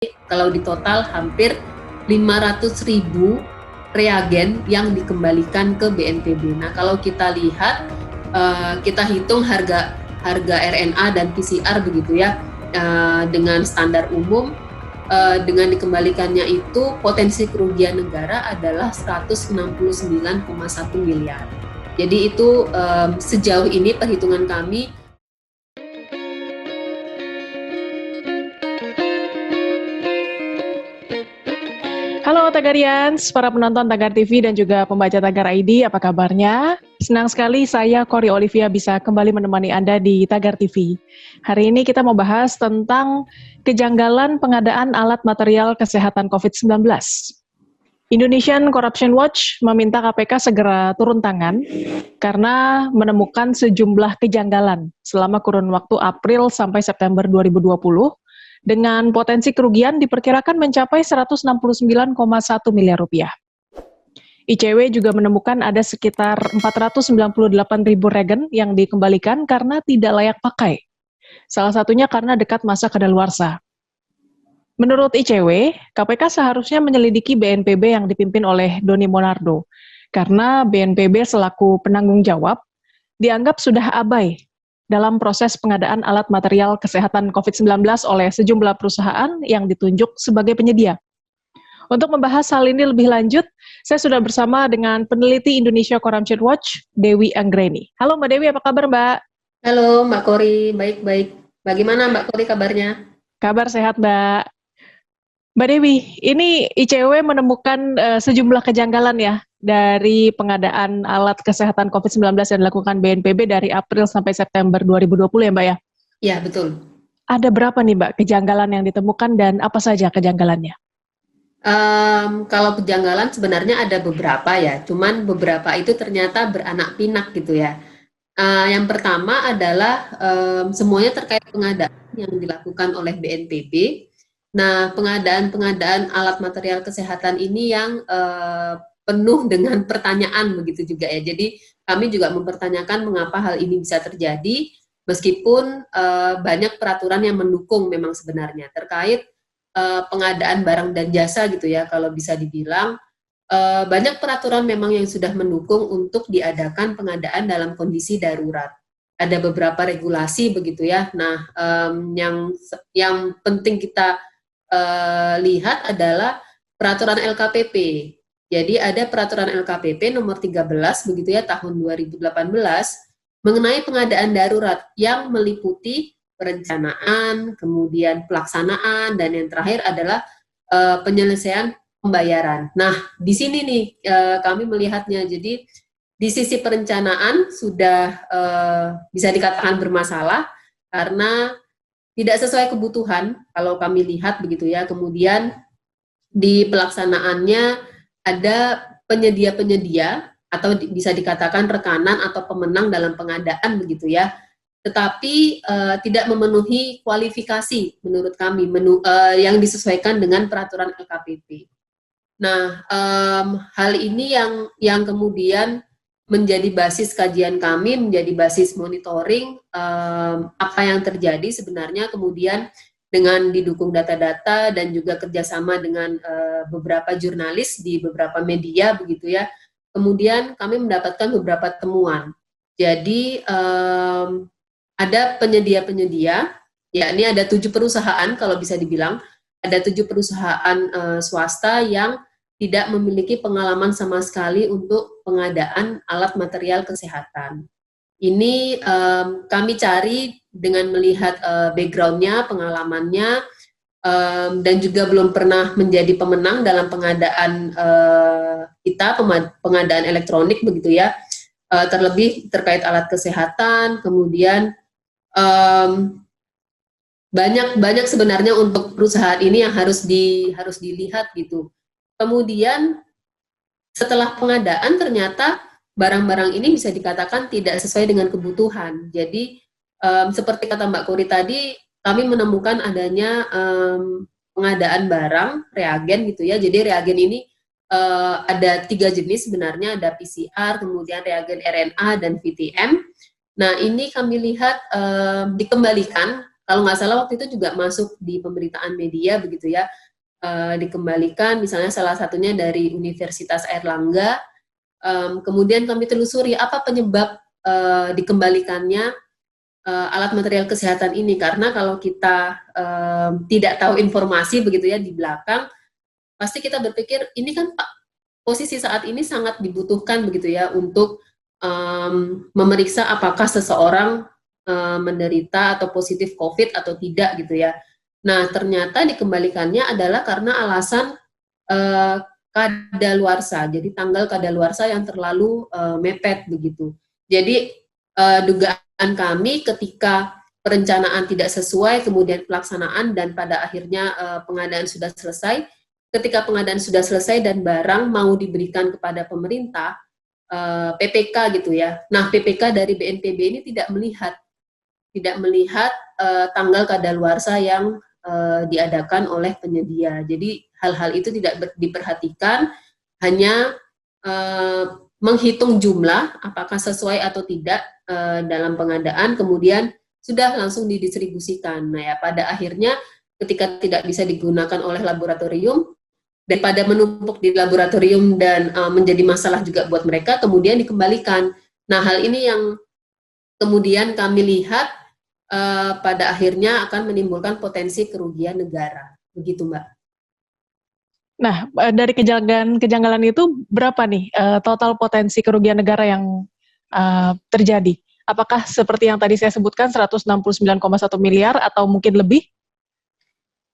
Kalau di total hampir 500.000 reagen yang dikembalikan ke BNPB. Nah, kalau kita lihat, kita hitung harga RNA dan PCR begitu ya, dengan standar umum, dengan dikembalikannya itu potensi kerugian negara adalah 169,1 miliar. Jadi itu sejauh ini perhitungan kami. Halo Tagarians, para penonton Tagar TV dan juga pembaca Tagar ID, apa kabarnya? Senang sekali saya Kori Olivia bisa kembali menemani Anda di Tagar TV. Hari ini kita mau bahas tentang kejanggalan pengadaan alat material kesehatan COVID-19. Indonesian Corruption Watch meminta KPK segera turun tangan karena menemukan sejumlah kejanggalan selama kurun waktu April sampai September 2020 dengan potensi kerugian diperkirakan mencapai 169,1 miliar rupiah. ICW juga menemukan ada sekitar 498 ribu regen yang dikembalikan karena tidak layak pakai. Salah satunya karena dekat masa kadaluarsa. Menurut ICW, KPK seharusnya menyelidiki BNPB yang dipimpin oleh Doni Monardo, karena BNPB selaku penanggung jawab dianggap sudah abai dalam proses pengadaan alat material kesehatan COVID-19 oleh sejumlah perusahaan yang ditunjuk sebagai penyedia. Untuk membahas hal ini lebih lanjut, saya sudah bersama dengan peneliti Indonesia Corruption Watch, Dewi Anggreni. Halo Mbak Dewi, apa kabar Mbak? Halo Mbak Kori, baik-baik. Bagaimana Mbak Kori kabarnya? Kabar sehat Mbak. Mbak Dewi, ini ICW menemukan sejumlah kejanggalan ya dari pengadaan alat kesehatan COVID-19 yang dilakukan BNPB dari April sampai September 2020 ya Mbak ya? Ya, betul. Ada berapa nih Mbak kejanggalan yang ditemukan dan apa saja kejanggalannya? Kalau kejanggalan sebenarnya ada beberapa ya, cuman beberapa itu ternyata beranak pinak gitu ya. Yang pertama adalah semuanya terkait pengadaan yang dilakukan oleh BNPB. Nah, pengadaan alat material kesehatan ini yang penuh dengan pertanyaan begitu juga ya. Jadi kami juga mempertanyakan mengapa hal ini bisa terjadi, meskipun banyak peraturan yang mendukung memang sebenarnya terkait pengadaan barang dan jasa gitu ya. Kalau bisa dibilang banyak peraturan memang yang sudah mendukung untuk diadakan pengadaan dalam kondisi darurat. Ada beberapa regulasi begitu ya. Nah, yang penting kita lihat adalah peraturan LKPP. Jadi ada peraturan LKPP nomor 13 begitu ya tahun 2018 mengenai pengadaan darurat yang meliputi perencanaan, kemudian pelaksanaan, dan yang terakhir adalah penyelesaian pembayaran. Nah, di sini nih kami melihatnya. Jadi di sisi perencanaan sudah bisa dikatakan bermasalah karena tidak sesuai kebutuhan kalau kami lihat begitu ya. Kemudian di pelaksanaannya ada penyedia-penyedia atau bisa dikatakan rekanan atau pemenang dalam pengadaan begitu ya. Tetapi tidak memenuhi kualifikasi menurut kami yang disesuaikan dengan peraturan LKPP. Nah, hal ini yang kemudian menjadi basis kajian kami, menjadi basis monitoring apa yang terjadi sebenarnya, kemudian dengan didukung data-data dan juga kerjasama dengan beberapa jurnalis di beberapa media begitu ya. Kemudian kami mendapatkan beberapa temuan. Jadi ada penyedia-penyedia, yakni ada 7 perusahaan kalau bisa dibilang, ada 7 perusahaan swasta yang tidak memiliki pengalaman sama sekali untuk pengadaan alat material kesehatan. Ini kami cari dengan melihat background-nya, pengalamannya, dan juga belum pernah menjadi pemenang dalam pengadaan kita, pengadaan elektronik begitu ya, terlebih terkait alat kesehatan, kemudian banyak sebenarnya untuk perusahaan ini yang harus dilihat gitu. Kemudian setelah pengadaan ternyata barang-barang ini bisa dikatakan tidak sesuai dengan kebutuhan. Jadi seperti kata Mbak Kori tadi, kami menemukan adanya pengadaan barang reagen gitu ya. Jadi reagen ini ada 3 jenis sebenarnya, ada PCR, kemudian reagen RNA dan VTM. Nah, ini kami lihat dikembalikan kalau nggak salah waktu itu juga masuk di pemberitaan media begitu ya, dikembalikan, misalnya salah satunya dari Universitas Airlangga. Kemudian kami telusuri apa penyebab dikembalikannya alat material kesehatan ini, karena kalau kita tidak tahu informasi begitu ya di belakang, pasti kita berpikir ini kan posisi saat ini sangat dibutuhkan begitu ya untuk memeriksa apakah seseorang menderita atau positif COVID atau tidak gitu ya. Nah, ternyata dikembalikannya adalah karena alasan kadaluarsa. Jadi tanggal kadaluarsa yang terlalu mepet begitu. Jadi dugaan kami ketika perencanaan tidak sesuai, kemudian pelaksanaan dan pada akhirnya pengadaan sudah selesai. Ketika pengadaan sudah selesai dan barang mau diberikan kepada pemerintah, PPK gitu ya. Nah, PPK dari BNPB ini tidak melihat tanggal kadaluarsa yang diadakan oleh penyedia. Jadi hal-hal itu tidak diperhatikan, hanya menghitung jumlah apakah sesuai atau tidak dalam pengadaan, kemudian sudah langsung didistribusikan. Nah ya, pada akhirnya ketika tidak bisa digunakan oleh laboratorium, daripada menumpuk di laboratorium dan menjadi masalah juga buat mereka, kemudian dikembalikan. Nah, hal ini yang kemudian kami lihat pada akhirnya akan menimbulkan potensi kerugian negara. Begitu, Mbak. Nah, dari kejanggalan itu berapa nih total potensi kerugian negara yang terjadi? Apakah seperti yang tadi saya sebutkan 169,1 miliar atau mungkin lebih?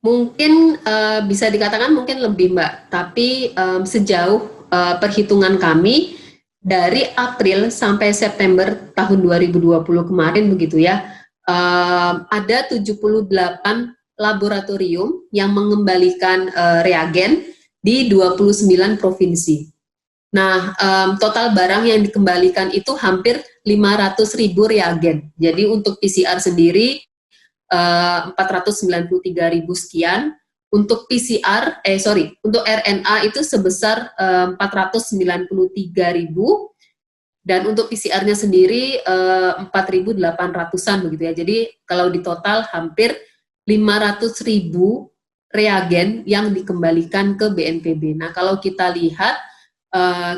Mungkin bisa dikatakan mungkin lebih, Mbak. Tapi sejauh perhitungan kami dari April sampai September tahun 2020 kemarin begitu ya, ada 78 laboratorium yang mengembalikan reagen di 29 provinsi. Nah, total barang yang dikembalikan itu hampir 500.000 reagen. Jadi untuk PCR sendiri 493.000 sekian, untuk untuk RNA itu sebesar 493.000, dan untuk PCR-nya sendiri 4.800-an begitu ya. Jadi kalau di total hampir 500.000 reagen yang dikembalikan ke BNPB. Nah, kalau kita lihat,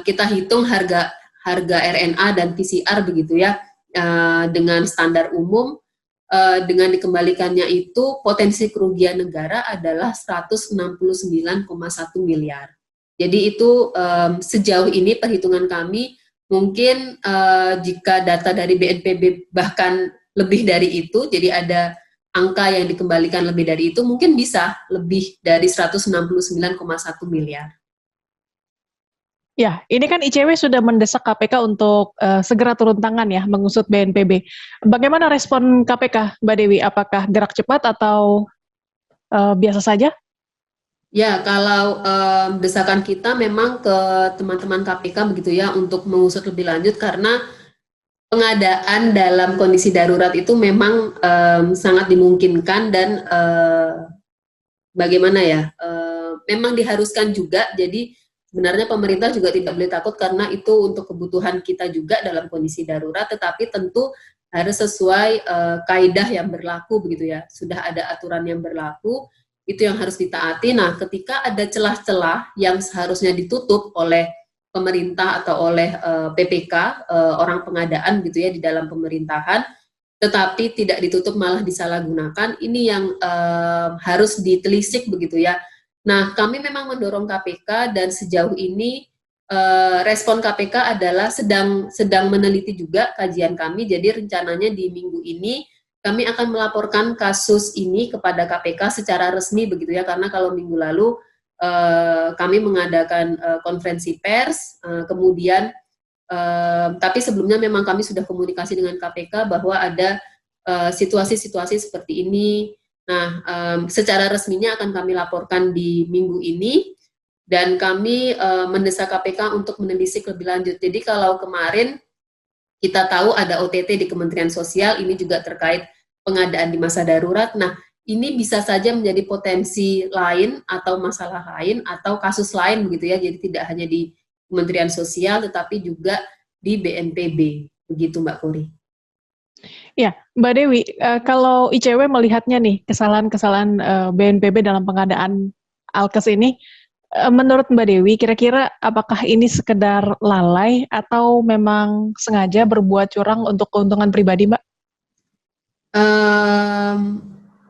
kita hitung harga RNA dan PCR begitu ya, dengan standar umum, dengan dikembalikannya itu potensi kerugian negara adalah 169,1 miliar. Jadi itu sejauh ini perhitungan kami, mungkin jika data dari BNPB bahkan lebih dari itu, jadi ada angka yang dikembalikan lebih dari itu, mungkin bisa lebih dari 169,1 miliar. Ya, ini kan ICW sudah mendesak KPK untuk segera turun tangan ya, mengusut BNPB. Bagaimana respon KPK, Mbak Dewi? Apakah gerak cepat atau biasa saja? Ya, kalau desakan kita memang ke teman-teman KPK begitu ya, untuk mengusut lebih lanjut, karena pengadaan dalam kondisi darurat itu memang sangat dimungkinkan dan bagaimana ya, memang diharuskan juga. Jadi sebenarnya pemerintah juga tidak boleh takut karena itu untuk kebutuhan kita juga dalam kondisi darurat, tetapi tentu harus sesuai kaidah yang berlaku begitu ya. Sudah ada aturan yang berlaku, itu yang harus ditaati. Nah, ketika ada celah-celah yang seharusnya ditutup oleh pemerintah atau oleh PPK, orang pengadaan gitu ya di dalam pemerintahan, tetapi tidak ditutup malah disalahgunakan, ini yang harus ditelisik begitu ya. Nah, kami memang mendorong KPK, dan sejauh ini respon KPK adalah sedang meneliti juga kajian kami. Jadi rencananya di minggu ini kami akan melaporkan kasus ini kepada KPK secara resmi begitu ya, karena kalau minggu lalu kami mengadakan konferensi pers, kemudian tapi sebelumnya memang kami sudah komunikasi dengan KPK bahwa ada situasi-situasi seperti ini. Nah, secara resminya akan kami laporkan di minggu ini, dan kami mendesak KPK untuk menelisik lebih lanjut. Jadi kalau kemarin kita tahu ada OTT di Kementerian Sosial, ini juga terkait pengadaan di masa darurat. Nah, ini bisa saja menjadi potensi lain atau masalah lain atau kasus lain begitu ya. Jadi tidak hanya di Kementerian Sosial tetapi juga di BNPB. Begitu Mbak Kori. Ya, Mbak Dewi, kalau ICW melihatnya nih kesalahan-kesalahan BNPB dalam pengadaan Alkes ini, menurut Mbak Dewi, kira-kira apakah ini sekedar lalai atau memang sengaja berbuat curang untuk keuntungan pribadi, Mbak? Em,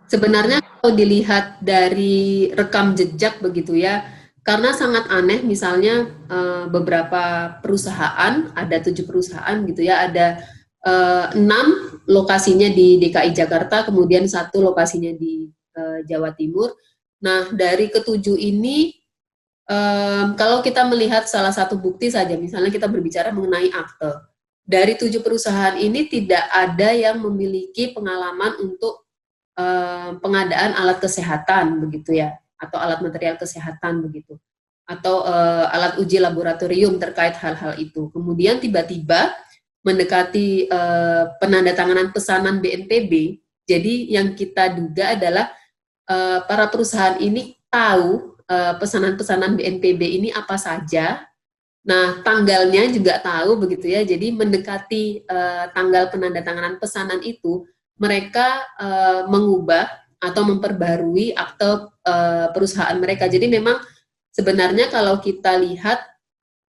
Sebenarnya kalau dilihat dari rekam jejak begitu ya, karena sangat aneh misalnya beberapa perusahaan, ada 7 perusahaan gitu ya, ada 6 lokasinya di DKI Jakarta, kemudian 1 lokasinya di Jawa Timur. Nah, dari ketujuh ini, kalau kita melihat salah satu bukti saja, misalnya kita berbicara mengenai akte, dari 7 perusahaan ini tidak ada yang memiliki pengalaman untuk pengadaan alat kesehatan begitu ya, atau alat material kesehatan begitu, atau alat uji laboratorium terkait hal-hal itu. Kemudian tiba-tiba mendekati penandatanganan pesanan BNPB, jadi yang kita duga adalah para perusahaan ini tahu pesanan-pesanan BNPB ini apa saja. Nah, tanggalnya juga tahu begitu ya. Jadi mendekati tanggal penandatanganan pesanan itu, mereka mengubah atau memperbarui akte perusahaan mereka. Jadi memang sebenarnya kalau kita lihat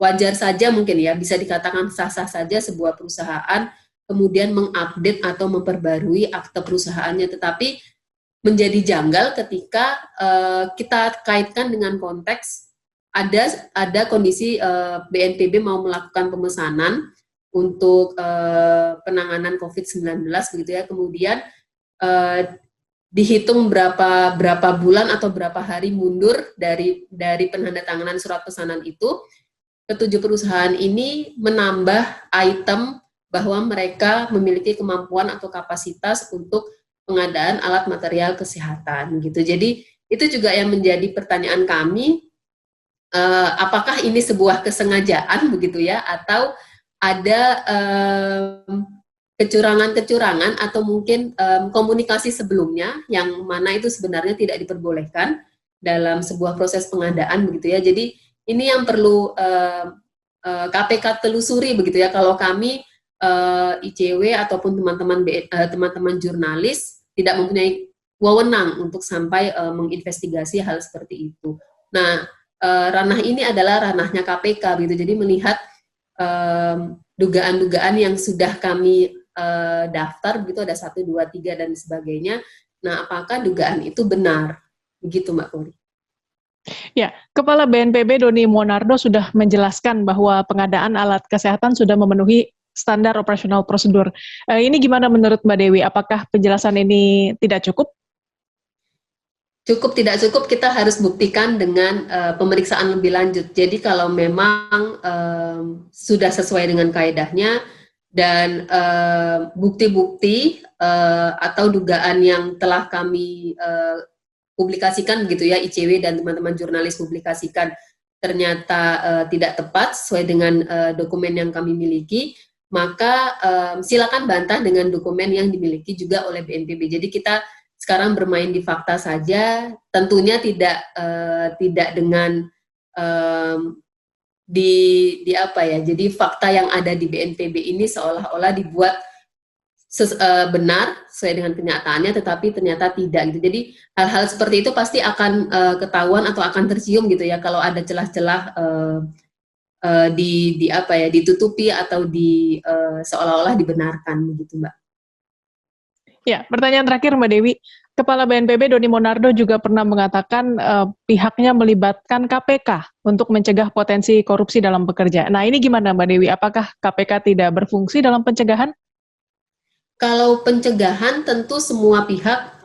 wajar saja mungkin ya, bisa dikatakan sah-sah saja sebuah perusahaan kemudian mengupdate atau memperbarui akte perusahaannya, tetapi menjadi janggal ketika kita kaitkan dengan konteks ada kondisi BNPB mau melakukan pemesanan untuk penanganan COVID-19 begitu ya, kemudian dihitung berapa bulan atau berapa hari mundur dari penandatanganan surat pesanan itu, ketujuh perusahaan ini menambah item bahwa mereka memiliki kemampuan atau kapasitas untuk pengadaan alat material kesehatan gitu. Jadi itu juga yang menjadi pertanyaan kami, apakah ini sebuah kesengajaan begitu ya, atau ada kecurangan-kecurangan atau mungkin komunikasi sebelumnya yang mana itu sebenarnya tidak diperbolehkan dalam sebuah proses pengadaan begitu ya. Jadi ini yang perlu KPK telusuri begitu ya. Kalau kami ICW ataupun teman-teman jurnalis tidak mempunyai wewenang untuk sampai menginvestigasi hal seperti itu. Nah, ranah ini adalah ranahnya KPK gitu. Jadi melihat dugaan-dugaan yang sudah kami daftar begitu, ada 1, 2, 3 dan sebagainya. Nah, apakah dugaan itu benar? Begitu Mbak Kori. Ya, Kepala BNPB Doni Monardo sudah menjelaskan bahwa pengadaan alat kesehatan sudah memenuhi standar operasional prosedur. Ini gimana menurut Mbak Dewi? Apakah penjelasan ini tidak cukup? Cukup tidak cukup kita harus buktikan dengan pemeriksaan lebih lanjut. Jadi kalau memang sudah sesuai dengan kaedahnya dan bukti-bukti atau dugaan yang telah kami publikasikan begitu ya, ICW dan teman-teman jurnalis publikasikan ternyata tidak tepat sesuai dengan dokumen yang kami miliki, maka silakan bantah dengan dokumen yang dimiliki juga oleh BNPB. Jadi kita sekarang bermain di fakta saja, tentunya tidak dengan di apa ya. Jadi fakta yang ada di BNPB ini seolah-olah dibuat benar sesuai dengan kenyataannya, tetapi ternyata tidak gitu. Jadi hal-hal seperti itu pasti akan ketahuan atau akan tercium gitu ya kalau ada celah-celah di apa ya, ditutupi atau seolah-olah dibenarkan begitu Mbak. Ya, pertanyaan terakhir Mbak Dewi. Kepala BNPB Doni Monardo juga pernah mengatakan pihaknya melibatkan KPK untuk mencegah potensi korupsi dalam bekerja. Nah, ini gimana Mbak Dewi? Apakah KPK tidak berfungsi dalam pencegahan? Kalau pencegahan tentu semua pihak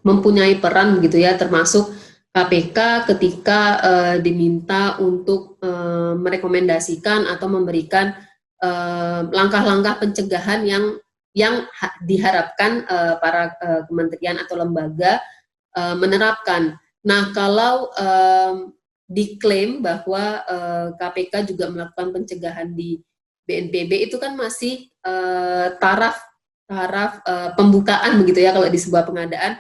mempunyai peran gitu ya, termasuk KPK ketika diminta untuk merekomendasikan atau memberikan langkah-langkah pencegahan yang diharapkan para kementerian atau lembaga menerapkan. Nah, kalau diklaim bahwa KPK juga melakukan pencegahan di BNPB, itu kan masih taraf pembukaan begitu ya. Kalau di sebuah pengadaan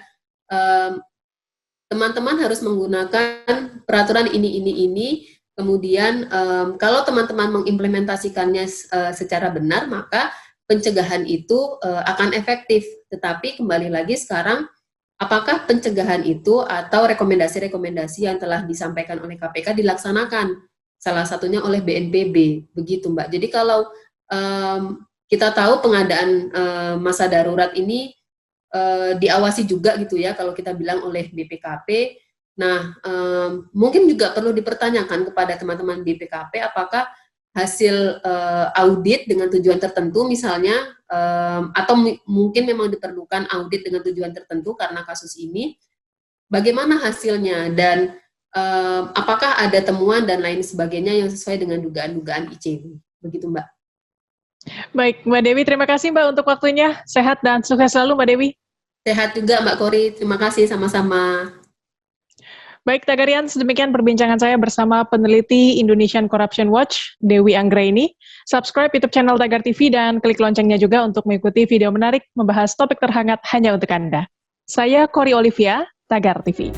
teman-teman harus menggunakan peraturan ini. Kemudian kalau teman-teman mengimplementasikannya secara benar, maka pencegahan itu akan efektif. Tetapi kembali lagi sekarang, apakah pencegahan itu atau rekomendasi-rekomendasi yang telah disampaikan oleh KPK dilaksanakan? Salah satunya oleh BNPB, begitu Mbak. Jadi kalau kita tahu pengadaan masa darurat ini diawasi juga gitu ya, kalau kita bilang oleh BPKP. Nah, mungkin juga perlu dipertanyakan kepada teman-teman BPKP apakah hasil audit dengan tujuan tertentu misalnya, atau mungkin memang diperlukan audit dengan tujuan tertentu karena kasus ini, bagaimana hasilnya dan apakah ada temuan dan lain sebagainya yang sesuai dengan dugaan-dugaan ICW. Begitu Mbak. Baik, Mbak Dewi, terima kasih Mbak untuk waktunya. Sehat dan sukses selalu Mbak Dewi. Sehat juga Mbak Kori, terima kasih sama-sama. Baik, Tagarian, sedemikian perbincangan saya bersama peneliti Indonesian Corruption Watch, Dewi Anggraini. Subscribe YouTube channel Tagar TV dan klik loncengnya juga untuk mengikuti video menarik membahas topik terhangat hanya untuk Anda. Saya Kori Olivia, Tagar TV.